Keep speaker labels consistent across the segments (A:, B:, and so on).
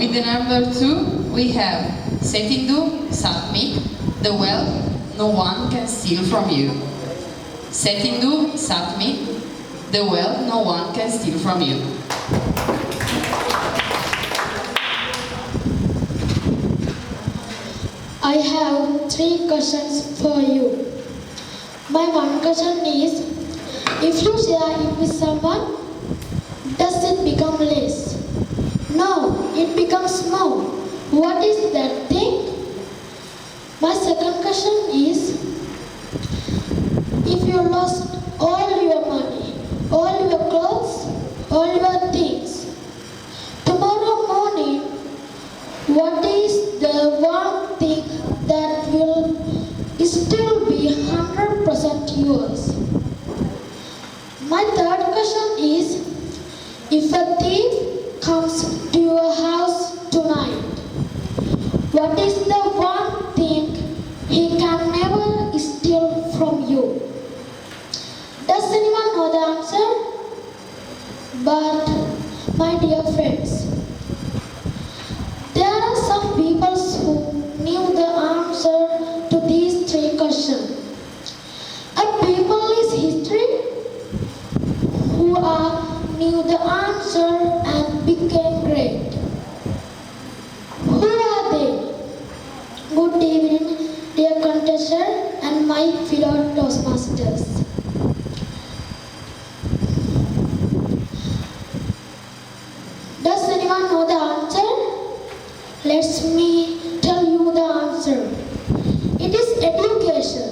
A: With the number 2, we have Setindu Satmik, the wealth no one can steal from you. Setindu Satmik, the wealth no one can steal from you.
B: I have 3 questions for you. My one question is, if you share it with someone, does it become less? No, it becomes more. What is that thing? My second question is, if you lost all your money, all your clothes, all your things, tomorrow morning, what is the one thing that will still be 100% yours? My third question is, if a thief comes to your house tonight, what is the one thing he can never steal from you? Does anyone know the answer? But, my dear friends, there are some people who knew the answer to these 3 questions. A people is history who knew the answer and became great. Who are they? Good evening, dear contestant and my fellow Toastmasters. Does anyone know the answer? Let me tell you the answer. It is education.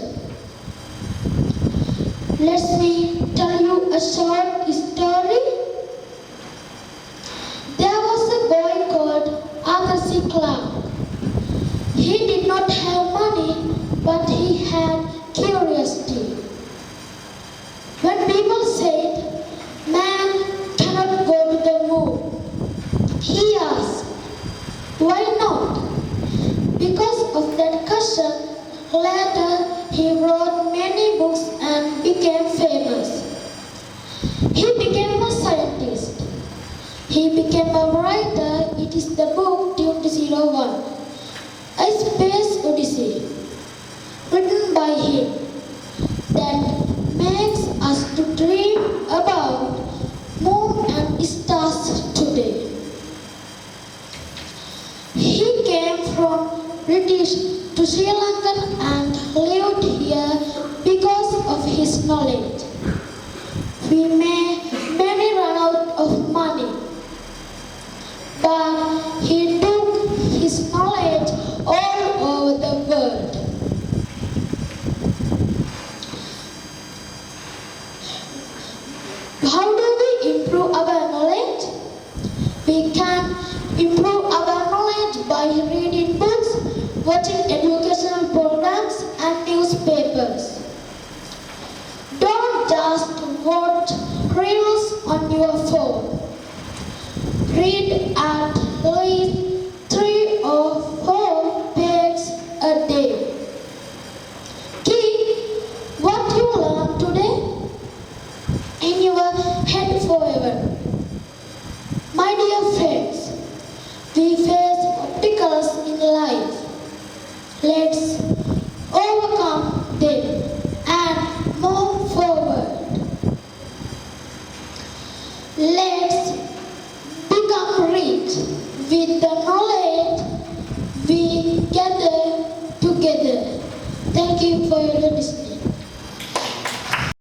B: Let me tell you a short story. There was a boy called Arthur C. Clarke. He did not have money, but he had curiosity. When people said, man cannot go to the moon, he asked, why not? Because of that question, later he wrote many books and became famous. He became a scientist. He became a writer. It is the book Dune 01, A Space Odyssey, written by him, that makes us to dream about moon and stars today. He came from British to Sri Lankan and lived here because of his knowledge. We may run out of money, but he took his knowledge all over the world. How do we improve our knowledge? We can improve our knowledge by reading books, watching educational programs and newspapers. Don't just watch reels on your phone. Read at least 3 or 4 pages a day. Keep what you learn today in your head forever. My dear friends, we face obstacles in life. Let's overcome them and move forward. Let's become rich with the knowledge we gather together. Thank you for your listening.